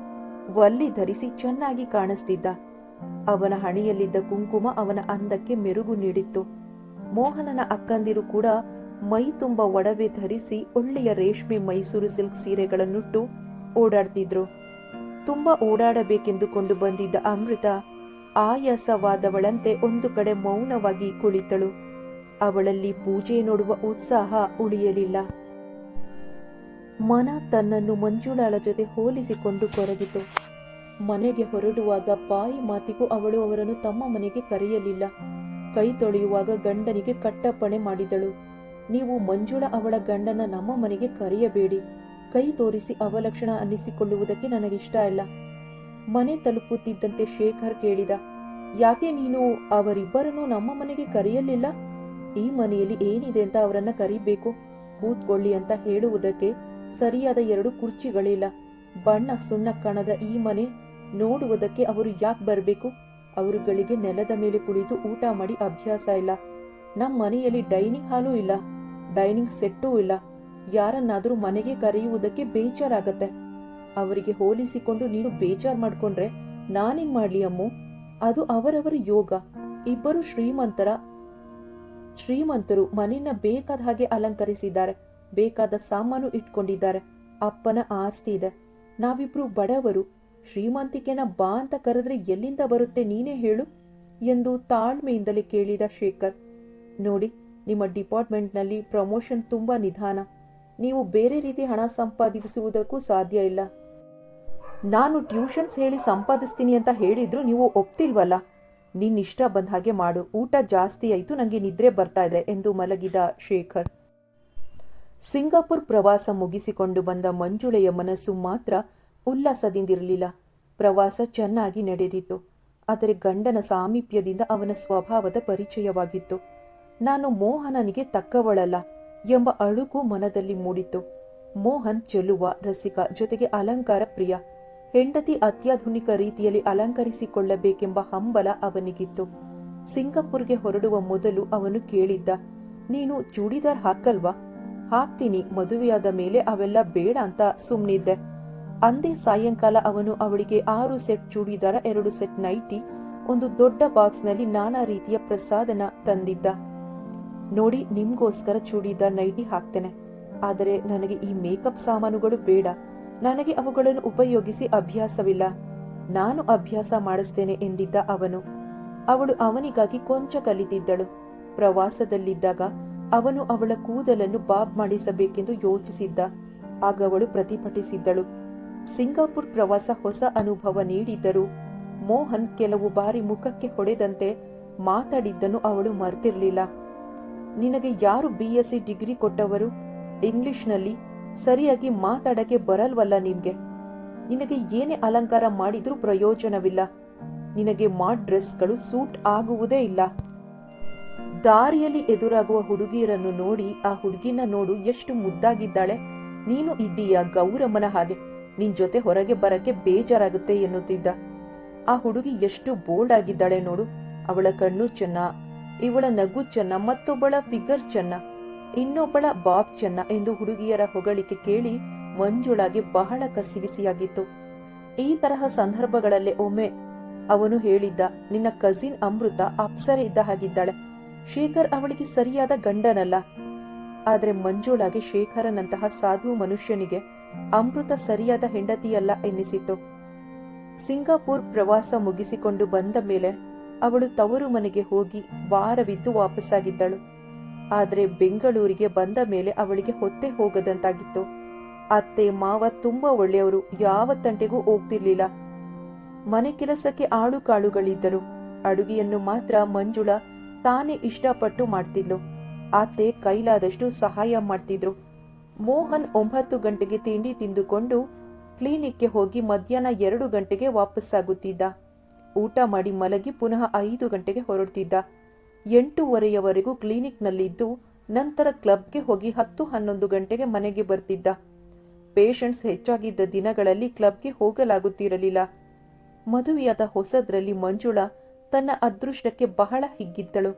ವಲ್ಲಿ ಧರಿಸಿ ಚೆನ್ನಾಗಿ ಕಾಣಿಸ್ತಿದ್ದ. ಅವನ ಹಣೆಯಲ್ಲಿದ್ದ ಕುಂಕುಮ ಅವನ ಅಂದಕ್ಕೆ ಮೆರುಗು ನೀಡಿತ್ತು. ಮೋಹನನ ಅಕ್ಕಂದಿರು ಕೂಡ ಮೈ ತುಂಬ ಒಡವೆ ಧರಿಸಿ ಒಳ್ಳೆಯ ರೇಷ್ಮೆ ಮೈಸೂರು ಸಿಲ್ಕ್ ಸೀರೆಗಳನ್ನುಟ್ಟು ಓಡಾಡ್ತಿದ್ರು. ತುಂಬ ಓಡಾಡಬೇಕೆಂದುಕೊಂಡು ಬಂದಿದ್ದ ಅಮೃತ ಆಯಾಸವಾದವಳಂತೆ ಒಂದು ಕಡೆ ಮೌನವಾಗಿ ಕುಳಿತಳು. ಅವಳಲ್ಲಿ ಪೂಜೆ ನೋಡುವ ಉತ್ಸಾಹ ಉಳಿಯಲಿಲ್ಲ. ಮನ ತನ್ನನ್ನು ಮಂಜುಳಾಳ ಜೊತೆ ಹೋಲಿಸಿಕೊಂಡು ಕೊರಗಿತು. ಮನೆಗೆ ಹೊರಡುವಾಗ ಬಾಯಿ ಮಾತಿಗೂ ಅವಳು ಅವರನ್ನು ತಮ್ಮ ಮನೆಗೆ ಕರೆಯಲಿಲ್ಲ. ಕೈ ತೊಳೆಯುವಾಗ ಗಂಡನಿಗೆ ಕಟ್ಟಪ್ಪಣೆ ಮಾಡಿದಳು. ನೀವು ಮಂಜುಳಾ ಅವಳ ಗಂಡನ ನಮ್ಮ ಮನೆಗೆ ಕರೆಯಬೇಡಿ. ಕೈ ತೋರಿಸಿ ಅವಲಕ್ಷಣ ಅನ್ನಿಸಿಕೊಳ್ಳುವುದಕ್ಕೆ ನನಗಿಷ್ಟ ಇಲ್ಲ. ಮನೆ ತಲುಪುತ್ತಿದ್ದಂತೆ ಶೇಖರ್ ಕೇಳಿದ, ಯಾಕೆ ನೀನು ಅವರಿಬ್ಬರನ್ನು ನಮ್ಮ ಮನೆಗೆ ಕರೆಯಲಿಲ್ಲ? ಈ ಮನೆಯಲ್ಲಿ ಏನಿದೆ ಅಂತ ಅವರನ್ನ ಕರಿಬೇಕು? ಕೂತ್ಕೊಳ್ಳಿ ಅಂತ ಹೇಳುವುದಕ್ಕೆ ಸರಿಯಾದ 2 ಕುರ್ಚಿಗಳಿಲ್ಲ. ಬಣ್ಣ ಸುಣ್ಣ ಕಾಣದ ಈ ಮನೆ ನೋಡುವುದಕ್ಕೆ ಅವರು ಯಾಕೆ ಬರಬೇಕು? ಅವರುಗಳಿಗೆ ನೆಲದ ಮೇಲೆ ಕುಳಿತು ಊಟ ಮಾಡಿ ಅಭ್ಯಾಸ ಇಲ್ಲ. ನಮ್ಮ ಮನೆಯಲ್ಲಿ ಡೈನಿಂಗ್ ಹಾಲೂ ಇಲ್ಲ, ಡೈನಿಂಗ್ ಸೆಟ್ಟೂ ಇಲ್ಲ. ಯಾರನ್ನಾದರೂ ಮನೆಗೆ ಕರೆಯುವುದಕ್ಕೆ ಬೇಜಾರಾಗತ್ತೆ. ಅವರಿಗೆ ಹೋಲಿಸಿಕೊಂಡು ನೀನು ಬೇಜಾರು ಮಾಡ್ಕೊಂಡ್ರೆ ನಾನೇನ್ ಮಾಡ್ಲಿ ಅಮ್ಮು? ಅದು ಅವರವರ ಯೋಗ. ಇಬ್ಬರು ಶ್ರೀಮಂತರು ಮನೆಯನ್ನ ಬೇಕಾದ ಹಾಗೆ ಅಲಂಕರಿಸಿದ್ದಾರೆ. ಬೇಕಾದ ಸಾಮಾನು ಇಟ್ಕೊಂಡಿದ್ದಾರೆ. ಅಪ್ಪನ ಆಸ್ತಿ ಇದೆ. ನಾವಿಬ್ರು ಬಡವರು. ಶ್ರೀಮಂತಿಕೆನ ಬಾ ಅಂತ ಕರೆದ್ರೆ ಎಲ್ಲಿಂದ ಬರುತ್ತೆ ನೀನೇ ಹೇಳು ಎಂದು ತಾಳ್ಮೆಯಿಂದಲೇ ಕೇಳಿದ ಶೇಖರ್. ನೋಡಿ, ನಿಮ್ಮ ಡಿಪಾರ್ಟ್ಮೆಂಟ್ನಲ್ಲಿ ಪ್ರಮೋಷನ್ ತುಂಬ ನಿಧಾನ. ನೀವು ಬೇರೆ ರೀತಿ ಹಣ ಸಂಪಾದಿಸುವುದಕ್ಕೂ ಸಾಧ್ಯ ಇಲ್ಲ. ನಾನು ಟ್ಯೂಷನ್ಸ್ ಹೇಳಿ ಸಂಪಾದಿಸ್ತೀನಿ ಅಂತ ಹೇಳಿದ್ರು ನೀವು ಒಪ್ತಿಲ್ವಲ್ಲ. ನಿನ್ನಿಷ್ಟ ಬಂದ ಹಾಗೆ ಮಾಡು. ಊಟ ಜಾಸ್ತಿ ಆಯಿತು, ನನಗೆ ನಿದ್ರೆ ಬರ್ತಾ ಇದೆ ಎಂದು ಮಲಗಿದ ಶೇಖರ್. ಸಿಂಗಾಪುರ್ ಪ್ರವಾಸ ಮುಗಿಸಿಕೊಂಡು ಬಂದ ಮಂಜುಳೆಯ ಮನಸ್ಸು ಮಾತ್ರ ಉಲ್ಲಾಸದಿಂದಿರಲಿಲ್ಲ. ಪ್ರವಾಸ ಚೆನ್ನಾಗಿ ನಡೆದಿತ್ತು. ಆದರೆ ಗಂಡನ ಸಾಮೀಪ್ಯದಿಂದ ಅವನ ಸ್ವಭಾವದ ಪರಿಚಯವಾಗಿತ್ತು. ನಾನು ಮೋಹನನಿಗೆ ತಕ್ಕವಳಲ್ಲ ಎಂಬ ಅಳುಕು ಮನದಲ್ಲಿ ಮೂಡಿತ್ತು. ಮೋಹನ್ ಚೆಲುವ, ರಸಿಕ, ಜೊತೆಗೆ ಅಲಂಕಾರ ಪ್ರಿಯ. ಹೆಂಡತಿ ಅತ್ಯಾಧುನಿಕ ರೀತಿಯಲ್ಲಿ ಅಲಂಕರಿಸಿಕೊಳ್ಳಬೇಕೆಂಬ ಹಂಬಲ ಅವನಿಗಿತ್ತು. ಸಿಂಗಾಪುರ್ಗೆ ಹೊರಡುವ ಮೊದಲು ಅವನು ಕೇಳಿದ್ದ, ನೀನು ಚೂಡಿದಾರ್ ಹಾಕಲ್ವಾ? ಹಾಕ್ತೀನಿ, ಮದುವೆಯಾದ ಮೇಲೆ ಅವೆಲ್ಲ ಬೇಡ ಅಂತ ಸುಮ್ಮನಿದ್ದೆ. ಅಂದೇ ಸಾಯಂಕಾಲ ಅವನು ಅವಳಿಗೆ 6 ಸೆಟ್ ಚೂಡಿದಾರ, 2 ಸೆಟ್ ನೈಟಿ, ಒಂದು ದೊಡ್ಡ ಬಾಕ್ಸ್ನಲ್ಲಿ ನಾನಾ ರೀತಿಯ ಪ್ರಸಾದನ ತಂದಿದ್ದ. ನೋಡಿ, ನಿಮ್ಗೋಸ್ಕರ ಚೂಡಿದಾರ್, ನೈಟಿ ಹಾಕ್ತೇನೆ. ಆದರೆ ನನಗೆ ಈ ಮೇಕಪ್ ಸಾಮಾನುಗಳು ಬೇಡ. ನನಗೆ ಅವುಗಳನ್ನು ಉಪಯೋಗಿಸಿ ಅಭ್ಯಾಸವಿಲ್ಲ. ನಾನು ಅಭ್ಯಾಸ ಮಾಡಿಸ್ತೇನೆ ಎಂದಿದ್ದ ಅವನು. ಅವಳು ಅವನಿಗಾಗಿ ಕೊಂಚ ಕಲಿತಿದ್ದಳು. ಪ್ರವಾಸದಲ್ಲಿದ್ದಾಗ ಅವನು ಅವಳ ಕೂದಲನ್ನು ಬಾಬ್ ಮಾಡಿಸಬೇಕೆಂದು ಯೋಚಿಸಿದ್ದ. ಆಗ ಅವಳು ಪ್ರತಿಭಟಿಸಿದ್ದಳು. ಸಿಂಗಾಪುರ್ ಪ್ರವಾಸ ಹೊಸ ಅನುಭವ ನೀಡಿದ್ದರೂ ಮೋಹನ್ ಕೆಲವು ಬಾರಿ ಮುಖಕ್ಕೆ ಹೊಡೆದಂತೆ ಮಾತಾಡಿದ್ದನ್ನು ಅವಳು ಮರೆತಿರಲಿಲ್ಲ. ನಿನಗೆ ಯಾರು BSc ಡಿಗ್ರಿ ಕೊಟ್ಟವರು? ಇಂಗ್ಲಿಷ್ನಲ್ಲಿ ಸರಿಯಾಗಿ ಮಾತಾಡಕ್ಕೆ ಬರಲ್ವಲ್ಲ ನಿನ್ಗೆ? ನಿನಗೆ ಏನೇ ಅಲಂಕಾರ ಮಾಡಿದ್ರೂ ಪ್ರಯೋಜನವಿಲ್ಲ. ನಿನಗೆ ಮಾಡ್ ಡ್ರೆಸ್ಗಳು ಸೂಟ್ ಆಗುವುದೇ ಇಲ್ಲ. ದಾರಿಯಲ್ಲಿ ಎದುರಾಗುವ ಹುಡುಗಿಯರನ್ನು ನೋಡಿ, ಆ ಹುಡುಗಿನ ನೋಡು ಎಷ್ಟು ಮುದ್ದಾಗಿದ್ದಾಳೆ, ನೀನು ಇದ್ದೀಯ ಗೌರಮ್ಮನ ಹಾಗೆ, ನಿನ್ ಜೊತೆ ಹೊರಗೆ ಬರಕ್ಕೆ ಬೇಜಾರಾಗುತ್ತೆ ಎನ್ನುತ್ತಿದ್ದ. ಆ ಹುಡುಗಿ ಎಷ್ಟು ಬೋಲ್ಡ್ ಆಗಿದ್ದಾಳೆ ನೋಡು, ಅವಳ ಕಣ್ಣು ಚೆನ್ನ, ಇವಳ ನಗು ಚೆನ್ನ, ಮತ್ತೊಬ್ಬಳ ಫಿಗರ್ ಚೆನ್ನ, ಇನ್ನೊಬ್ಬಳ ಬಾಬ್ ಚೆನ್ನ ಎಂದು ಹುಡುಗಿಯರ ಹೊಗಳಿಕೆ ಕೇಳಿ ಮಂಜುಳಾಗೆ ಬಹಳ ಕಸಿವಿಸಿಯಾಗಿತ್ತು. ಈ ತರಹ ಸಂದರ್ಭಗಳಲ್ಲೇ ಒಮ್ಮೆ ಅವನು ಹೇಳಿದ್ದ, ನಿನ್ನ ಕಸಿನ್ ಅಮೃತ ಅಪ್ಸರೆ ಇದ್ದ ಹಾಗಿದ್ದಾಳೆ, ಶೇಖರ್ ಅವಳಿಗೆ ಸರಿಯಾದ ಗಂಡನಲ್ಲ. ಆದರೆ ಮಂಜುಳಾಗೆ ಶೇಖರನಂತಹ ಸಾಧು ಮನುಷ್ಯನಿಗೆ ಅಮೃತ ಸರಿಯಾದ ಹೆಂಡತಿಯಲ್ಲ ಎನ್ನಿಸಿತು. ಸಿಂಗಾಪುರ್ ಪ್ರವಾಸ ಮುಗಿಸಿಕೊಂಡು ಬಂದ ಮೇಲೆ ಅವಳು ತವರು ಮನೆಗೆ ಹೋಗಿ ವಾರವಿದ್ದು ವಾಪಸ್ಸಾಗಿದ್ದಳು. ಆದರೆ ಬೆಂಗಳೂರಿಗೆ ಬಂದ ಮೇಲೆ ಅವಳಿಗೆ ಹೊತ್ತೆ ಹೋಗದಂತಾಗಿತ್ತು. ಅತ್ತೆ ಮಾವ ತುಂಬಾ ಒಳ್ಳೆಯವರು, ಯಾವ ತಂಟೆಗೂ ಹೋಗ್ತಿರ್ಲಿಲ್ಲ. ಮನೆ ಕೆಲಸಕ್ಕೆ ಆಳು ಕಾಳುಗಳಿದ್ದರು. ಅಡುಗೆಯನ್ನು ಮಾತ್ರ ಮಂಜುಳಾ ತಾನೇ ಇಷ್ಟಪಟ್ಟು ಮಾಡ್ತಿದ್ಲು. ಅತ್ತೆ ಕೈಲಾದಷ್ಟು ಸಹಾಯ ಮಾಡ್ತಿದ್ರು. ಮೋಹನ್ 9 ಗಂಟೆಗೆ ತಿಂಡಿ ತಿಂದುಕೊಂಡು ಕ್ಲಿನಿಕ್ಗೆ ಹೋಗಿ ಮಧ್ಯಾಹ್ನ 2 ಗಂಟೆಗೆ ವಾಪಸ್ಸಾಗುತ್ತಿದ್ದ. ಊಟ ಮಾಡಿ ಮಲಗಿ ಪುನಃ 5 ಗಂಟೆಗೆ ಹೊರಡ್ತಿದ್ದ. 8:30ವರೆಗೂ ಕ್ಲಿನಿಕ್ನಲ್ಲಿದ್ದು ನಂತರ ಕ್ಲಬ್ಗೆ ಹೋಗಿ 10-11 ಗಂಟೆಗೆ ಮನೆಗೆ ಬರ್ತಿದ್ದ. ಪೇಷಂಟ್ಸ್ ಹೆಚ್ಚಾಗಿದ್ದ ದಿನಗಳಲ್ಲಿ ಕ್ಲಬ್ಗೆ ಹೋಗಲಾಗುತ್ತಿರಲಿಲ್ಲ. ಮದುವೆಯಾದ ಹೊಸದ್ರಲ್ಲಿ ಮಂಜುಳಾ ತನ್ನ ಅದೃಷ್ಟಕ್ಕೆ ಬಹಳ ಹಿಗ್ಗಿದ್ದಳು.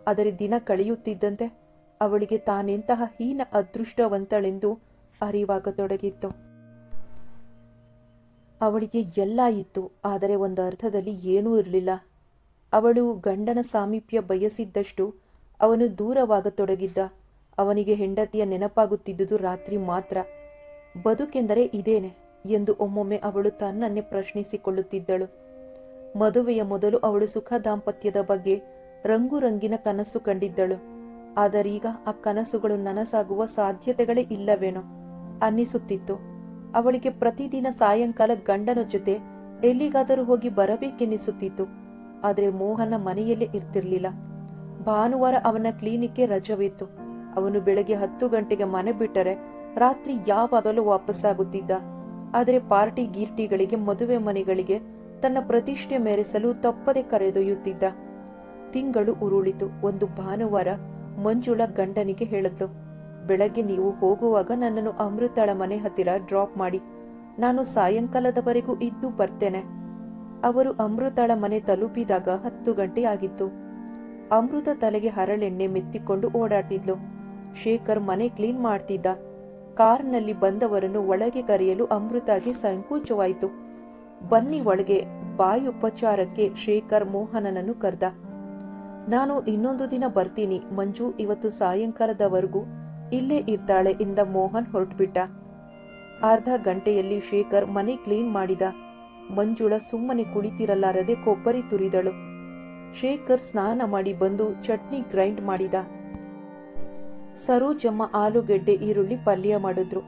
ಆದರೆ ದಿನ ಕಳೆಯುತ್ತಿದ್ದಂತೆ ಅವಳಿಗೆ ತಾನೆಂತಹ ಹೀನ ಅದೃಷ್ಟವಂತಳೆಂದು ಅರಿವಾಗತೊಡಗಿತ್ತು. ಅವಳಿಗೆ ಎಲ್ಲ ಇತ್ತು, ಆದರೆ ಒಂದು ಅರ್ಥದಲ್ಲಿ ಏನೂ ಇರಲಿಲ್ಲ. ಅವಳು ಗಂಡನ ಸಾಮೀಪ್ಯ ಬಯಸಿದ್ದಷ್ಟು ಅವನು ದೂರವಾಗತೊಡಗಿದ್ದ. ಅವನಿಗೆ ಹೆಂಡತಿಯ ನೆನಪಾಗುತ್ತಿದ್ದುದು ರಾತ್ರಿ ಮಾತ್ರ. ಬದುಕೆಂದರೆ ಇದೇನೆ ಎಂದು ಒಮ್ಮೊಮ್ಮೆ ಅವಳು ತನ್ನನ್ನೇ ಪ್ರಶ್ನಿಸಿಕೊಳ್ಳುತ್ತಿದ್ದಳು. ಮದುವೆಯ ಮೊದಲು ಅವಳು ಸುಖ ದಾಂಪತ್ಯದ ಬಗ್ಗೆ ರಂಗುರಂಗಿನ ಕನಸು ಕಂಡಿದ್ದಳು. ಆದರೀಗ ಆ ಕನಸುಗಳು ನನಸಾಗುವ ಸಾಧ್ಯತೆಗಳೇ ಇಲ್ಲವೇನೋ ಅನ್ನಿಸುತ್ತಿತ್ತು. ಅವಳಿಗೆ ಪ್ರತಿದಿನ ಸಾಯಂಕಾಲ ಗಂಡನ ಜೊತೆ ಎಲ್ಲಿಗಾದರೂ ಹೋಗಿ ಬರಬೇಕೆನ್ನಿಸುತ್ತಿತ್ತು. ಆದರೆ ಮೋಹನ ಮನೆಯಲ್ಲೇ ಇರ್ತಿರ್ಲಿಲ್ಲ. ಭಾನುವಾರ ಅವನ ಕ್ಲಿನಿಕ್ಗೆ ರಜವಿತ್ತು. ಅವನು ಬೆಳಗ್ಗೆ 10 ಗಂಟೆಗೆ ಮನೆ ಬಿಟ್ಟರೆ ರಾತ್ರಿ ಯಾವಾಗಲೂ ವಾಪಸ್ಸಾಗುತ್ತಿದ್ದ. ಆದರೆ ಪಾರ್ಟಿ ಗೀರ್ಟಿಗಳಿಗೆ, ಮದುವೆ ಮನೆಗಳಿಗೆ ತನ್ನ ಪ್ರತಿಷ್ಠೆ ಮೆರೆಸಲು ತಪ್ಪದೆ ಕರೆದೊಯ್ಯುತ್ತಿದ್ದ. ತಿಂಗಳು ಉರುಳಿತು. ಒಂದು ಭಾನುವಾರ ಮಂಜುಳಾ ಗಂಡನಿಗೆ ಹೇಳಿದ್ಲು, ಬೆಳಗ್ಗೆ ನೀವು ಹೋಗುವಾಗ ನನ್ನನ್ನು ಅಮೃತಳ ಮನೆ ಹತ್ತಿರ ಡ್ರಾಪ್ ಮಾಡಿ, ನಾನು ಸಾಯಂಕಾಲದವರೆಗೂ ಇದ್ದು ಬರ್ತೇನೆ. ಅವರು ಅಮೃತಳ ಮನೆ ತಲುಪಿದಾಗ 10 ಗಂಟೆ ಆಗಿತ್ತು. ಅಮೃತ ತಲೆಗೆ ಹರಳೆಣ್ಣೆ ಮೆತ್ತಿಕೊಂಡು ಓಡಾಡ್ತಿದ್ಲು. ಶೇಖರ್ ಮನೆ ಕ್ಲೀನ್ ಮಾಡ್ತಿದ್ದ. ಕಾರ್ನಲ್ಲಿ ಬಂದವರನ್ನು ಒಳಗೆ ಕರೆಯಲು ಅಮೃತಾಗೆ ಸಂಕೋಚವಾಯಿತು. ಬನ್ನಿ ಒಳಗೆ. ಬಾಯುಪಚಾರಕ್ಕೆ ಶೇಖರ್ ಮೋಹನನನ್ನು ಕರೆದ. ನಾನು ಇನ್ನೊಂದು ದಿನ ಬರ್ತೀನಿ, ಮಂಜು ಇವತ್ತು ಸಾಯಂಕಾಲದವರೆಗೂ ಇಲ್ಲೇ ಇರ್ತಾಳೆ ಎಂದ ಮೋಹನ್ ಹೊರಟುಬಿಟ್ಟ. ಅರ್ಧ ಗಂಟೆಯಲ್ಲಿ ಶೇಖರ್ ಮನೆ ಕ್ಲೀನ್ ಮಾಡಿದ. ಮಂಜುಳ ಸುಮ್ಮನೆ ಕುಳಿತಿರಲಾರದೆ ಕೊಬ್ಬರಿ ತುರಿದಳು. ಶೇಖರ್ ಸ್ನಾನ ಮಾಡಿ ಬಂದು ಚಟ್ನಿ ಗ್ರೈಂಡ್ ಮಾಡಿದ. ಸರೋಜಮ್ಮ ಆಲೂಗೆಡ್ಡೆ ಈರುಳ್ಳಿ ಪಲ್ಯ ಮಾಡಿದ್ರು.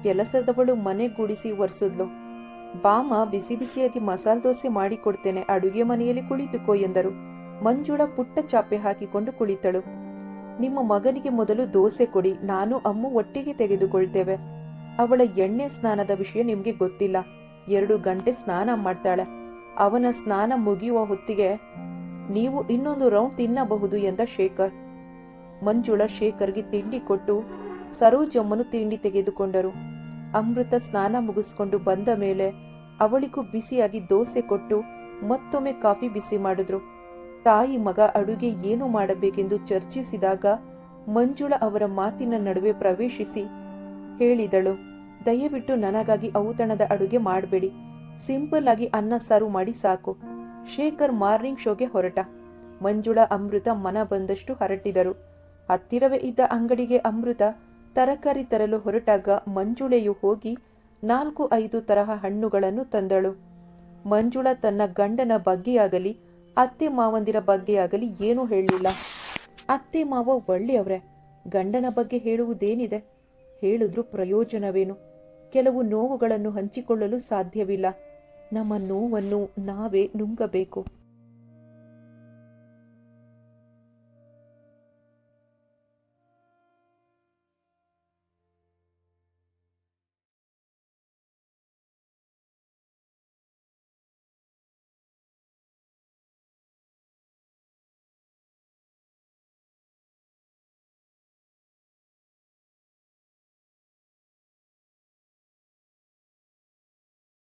ಕೆಲಸದವಳು ಮನೆ ಗುಡಿಸಿ ಒರೆಸಿದ್ಲು. ಬಾಮ ಬಿಸಿ ಬಿಸಿಯಾಗಿ ಮಸಾಲೆ ದೋಸೆ ಮಾಡಿಕೊಡ್ತೇನೆ, ಅಡುಗೆ ಮನೆಯಲ್ಲಿ ಕುಳಿತುಕೋ ಎಂದರು. ಮಂಜುಳ ಪುಟ್ಟ ಚಾಪೆ ಹಾಕಿಕೊಂಡು ಕುಳಿತಳು. ನಿಮ್ಮ ಮಗನಿಗೆ ಮೊದಲು ದೋಸೆ ಕೊಡಿ, ನಾನು ಅಮ್ಮು ಒಟ್ಟಿಗೆ ತೆಗೆದುಕೊಳ್ತೇವೆ. ಅವಳ ಎಣ್ಣೆ ಸ್ನಾನದ ವಿಷಯ ನಿಮ್ಗೆ ಗೊತ್ತಿಲ್ಲ. 2 ಗಂಟೆ ಸ್ನಾನ ಮಾಡ್ತಾಳೆ. ಅವನ ಸ್ನಾನ ಮುಗಿಯುವ ಹೊತ್ತಿಗೆ ನೀವು ಇನ್ನೊಂದು ರೌಂಡ್ ತಿನ್ನಬಹುದು ಎಂದ ಶೇಖರ್. ಮಂಜುಳ ಶೇಖರ್ಗೆ ತಿಂಡಿ ಕೊಟ್ಟು ಸರೋಜಮ್ಮನು ತಿಂಡಿ ತೆಗೆದುಕೊಂಡರು. ಅಮೃತ ಸ್ನಾನ ಮುಗಿಸ್ಕೊಂಡು ಬಂದ ಮೇಲೆ ಅವಳಿಗೂ ಬಿಸಿಯಾಗಿ ದೋಸೆ ಕೊಟ್ಟು ಮತ್ತೊಮ್ಮೆ ಕಾಫಿ ಬಿಸಿ ಮಾಡಿದ್ರು. ತಾಯಿ ಮಗ ಅಡುಗೆ ಏನು ಮಾಡಬೇಕೆಂದು ಚರ್ಚಿಸಿದಾಗ ಮಂಜುಳ ಅವರ ಮಾತಿನ ನಡುವೆ ಪ್ರವೇಶಿಸಿ ಹೇಳಿದಳು, ದಯವಿಟ್ಟು ನನಗಾಗಿ ಔತಣದ ಅಡುಗೆ ಮಾಡಬೇಡಿ, ಸಿಂಪಲ್ ಆಗಿ ಅನ್ನ ಸಾರು ಮಾಡಿ ಸಾಕು. ಶೇಖರ್ ಮಾರ್ನಿಂಗ್ ಶೋಗೆ ಹೊರಟ. ಮಂಜುಳ ಅಮೃತ ಮನ ಬಂದಷ್ಟು ಹರಟಿದರು. ಹತ್ತಿರವೇ ಇದ್ದ ಅಂಗಡಿಗೆ ಅಮೃತ ತರಕಾರಿ ತರಲು ಹೊರಟಾಗ ಮಂಜುಳೆಯು ಹೋಗಿ 4-5 ತರಹ ಹಣ್ಣುಗಳನ್ನು ತಂದಳು. ಮಂಜುಳ ತನ್ನ ಗಂಡನ ಬಗ್ಗೆಯಾಗಲಿ ಅತ್ತೆ ಮಾವಂದಿರ ಬಗ್ಗೆಯಾಗಲಿ ಏನೂ ಹೇಳಲಿಲ್ಲ. ಅತ್ತೆ ಮಾವ ಒಳ್ಳೆಯವರೇ, ಗಂಡನ ಬಗ್ಗೆ ಹೇಳುವುದೇನಿದೆ? ಹೇಳಿದ್ರೂ ಪ್ರಯೋಜನವೇನು? ಕೆಲವು ನೋವುಗಳನ್ನು ಹಂಚಿಕೊಳ್ಳಲು ಸಾಧ್ಯವಿಲ್ಲ. ನಮ್ಮ ನೋವನ್ನು ನಾವೇ ನುಂಗಬೇಕು.